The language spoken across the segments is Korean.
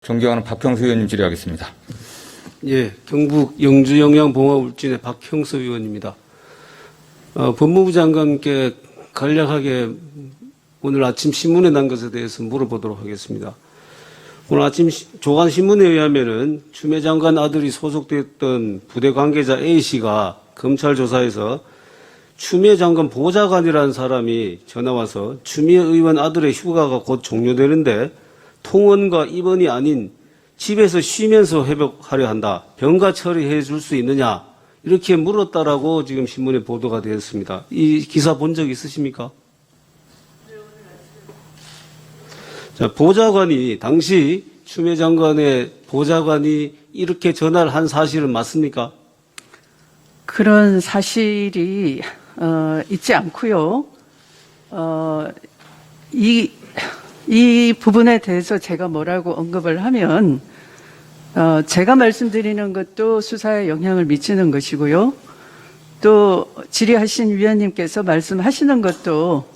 존경하는 박형수 의원님 질의하겠습니다. 예, 경북 영주영양봉화울진의 박형수 의원입니다. 법무부 장관께 간략하게 오늘 아침 신문에 난 것에 대해서 물어보도록 하겠습니다. 오늘 아침 조간신문에 의하면은 추미애 장관 아들이 소속됐던 부대 관계자 A씨가 검찰 조사에서 추미애 장관 보좌관이라는 사람이 전화와서 추미애 의원 아들의 휴가가 곧 종료되는데 통원과 입원이 아닌 집에서 쉬면서 회복하려 한다. 병가 처리해 줄 수 있느냐. 이렇게 물었다라고 지금 신문에 보도가 되었습니다. 이 기사 본 적 있으십니까? 자, 보좌관이, 당시 추미애 장관의 보좌관이 이렇게 전화를 한 사실은 맞습니까? 그런 사실이 있지 않고요. 이 부분에 대해서 제가 뭐라고 언급을 하면 제가 말씀드리는 것도 수사에 영향을 미치는 것이고요. 또 질의하신 위원님께서 말씀하시는 것도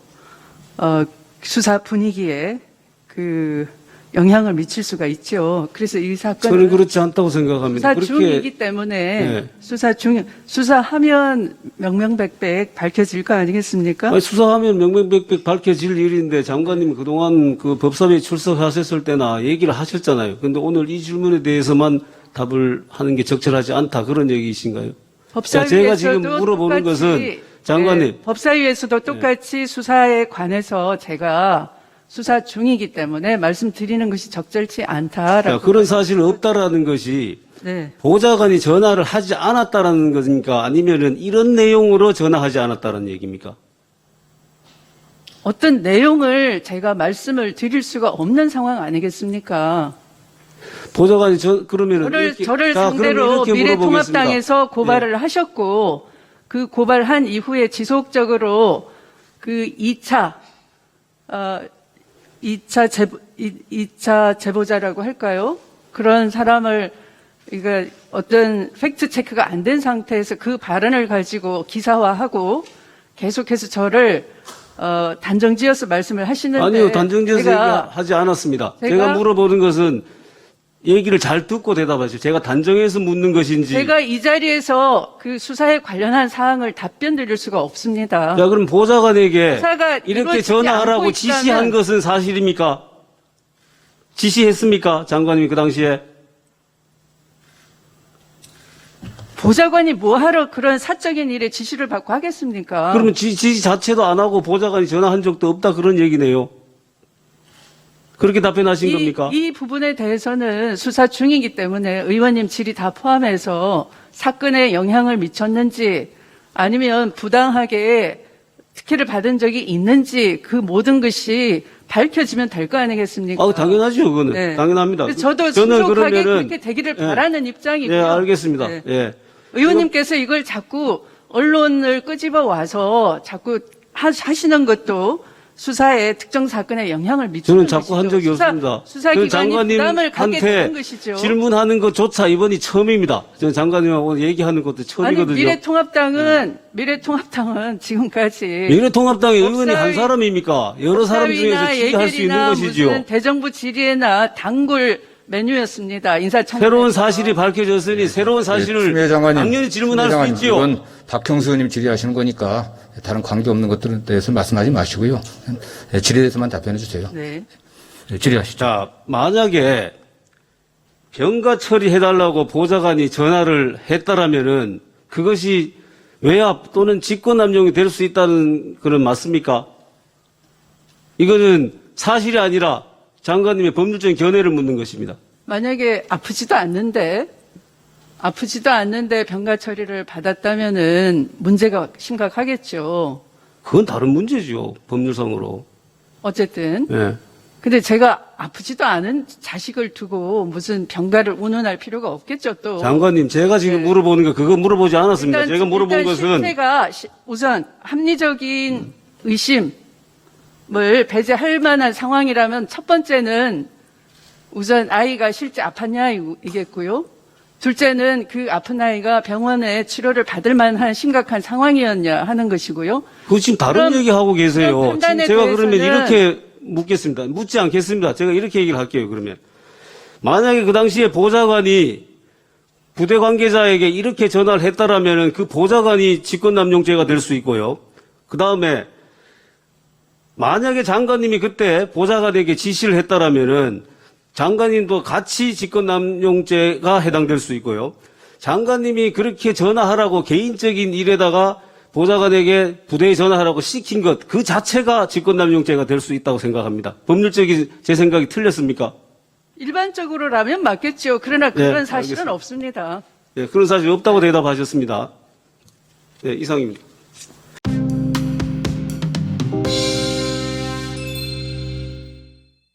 수사 분위기에 영향을 미칠 수가 있죠. 그래서 이 사건은 저는 그렇지 않다고 생각합니다. 수사 중이기 때문에 네. 수사하면 명명백백 밝혀질 거 아니겠습니까? 아니, 수사하면 명명백백 밝혀질 일인데 장관님 그동안 그 법사위에 출석하셨을 때나 얘기를 하셨잖아요. 그런데 오늘 이 질문에 대해서만 답을 하는 게 적절하지 않다 그런 얘기이신가요? 제가 지금 물어보는 것은 장관님 네, 법사위에서도 똑같이 수사에 관해서 제가 수사 중이기 때문에 말씀드리는 것이 적절치 않다라고. 그런 사실은 없다라는 것이 네. 보좌관이 전화를 하지 않았다라는 것입니까? 아니면은 이런 내용으로 전화하지 않았다는 얘기입니까? 어떤 내용을 제가 말씀을 드릴 수가 없는 상황 아니겠습니까? 보좌관이 그러면은 저를 상대로 미래통합당에서 고발을 하셨고 그 고발한 이후에 지속적으로 그 2차 제보자라고 할까요? 그런 사람을, 어떤 팩트 체크가 안 된 상태에서 그 발언을 가지고 기사화하고 계속해서 저를, 단정지어서 말씀을 하시는데. 아니요, 단정지어서 얘기하지 않았습니다. 제가 물어보는 것은 얘기를 잘 듣고 대답하시오. 제가 단정해서 묻는 것인지. 제가 이 자리에서 그 수사에 관련한 사항을 답변 드릴 수가 없습니다. 자, 그럼 보좌관에게 이렇게 전화하라고 지시한 것은 사실입니까? 지시했습니까? 장관님이 그 당시에? 보좌관이 뭐하러 그런 사적인 일에 지시를 받고 하겠습니까? 그러면 지시 자체도 안 하고 보좌관이 전화한 적도 없다 그런 얘기네요. 그렇게 답변하신 겁니까? 이 부분에 대해서는 수사 중이기 때문에 의원님 질의 다 포함해서 사건에 영향을 미쳤는지 아니면 부당하게 특혜를 받은 적이 있는지 그 모든 것이 밝혀지면 될 거 아니겠습니까? 당연하죠, 그거는. 네. 당연합니다. 저도 신속하게 그렇게 되기를 바라는 입장이고요. 네, 알겠습니다. 네. 예. 의원님께서 이걸 자꾸 언론을 끄집어 와서 자꾸 하시는 것도 수사에 특정 사건에 영향을 미치는 저는 자꾸 한 적이 없습니다. 수사기관이 부담을 갖게 되는 것이죠. 질문하는 것조차 이번이 처음입니다. 저는 장관님하고 얘기하는 것도 처음이거든요. 아니, 미래통합당은 지금까지 미래통합당의 의원이 한 사람입니까? 여러 사람 중에서 지지할 수 있는 것이지요. 무슨 대정부 질의나 단골 메뉴였습니다. 인사청문회. 새로운 사실이 밝혀졌으니 새로운 사실을 당연히 질문할 수 있지요. 이건 박형수 의원님 질의하시는 거니까 다른 관계없는 것들에 대해서 말씀하지 마시고요. 질의에 대해서만 답변해 주세요. 네. 질의하시죠. 자, 만약에 병가 처리해달라고 보좌관이 전화를 했다라면은 그것이 외압 또는 직권남용이 될 수 있다는 그런 맞습니까? 이거는 사실이 아니라 장관님의 법률적인 견해를 묻는 것입니다. 만약에 아프지도 않는데 병가 처리를 받았다면은 문제가 심각하겠죠. 그건 다른 문제죠. 법률상으로. 어쨌든. 네. 근데 제가 아프지도 않은 자식을 두고 무슨 병가를 운운할 필요가 없겠죠, 또. 장관님, 제가 지금 물어보는 거 그거 물어보지 않았습니다. 제가 물어본 것은 실체가 우선 합리적인 의심을 배제할 만한 상황이라면 첫 번째는 우선 아이가 실제 아팠냐이겠고요. 둘째는 그 아픈 아이가 병원에 치료를 받을 만한 심각한 상황이었냐 하는 것이고요. 그거 지금 다른 얘기하고 계세요. 지금 제가 그러면 이렇게 묻겠습니다. 묻지 않겠습니다. 제가 이렇게 얘기를 할게요, 그러면. 만약에 그 당시에 보좌관이 부대 관계자에게 이렇게 전화를 했다라면 그 보좌관이 직권남용죄가 될 수 있고요. 그 다음에 만약에 장관님이 그때 보좌관에게 지시를 했다라면은 장관님도 같이 직권남용죄가 해당될 수 있고요. 장관님이 그렇게 전화하라고 개인적인 일에다가 보좌관에게 부대에 전화하라고 시킨 것 그 자체가 직권남용죄가 될 수 있다고 생각합니다. 법률적인 제 생각이 틀렸습니까? 일반적으로라면 맞겠죠. 그러나 그런 네, 사실은 알겠습니다. 없습니다. 네, 그런 사실이 없다고 대답하셨습니다. 네, 이상입니다.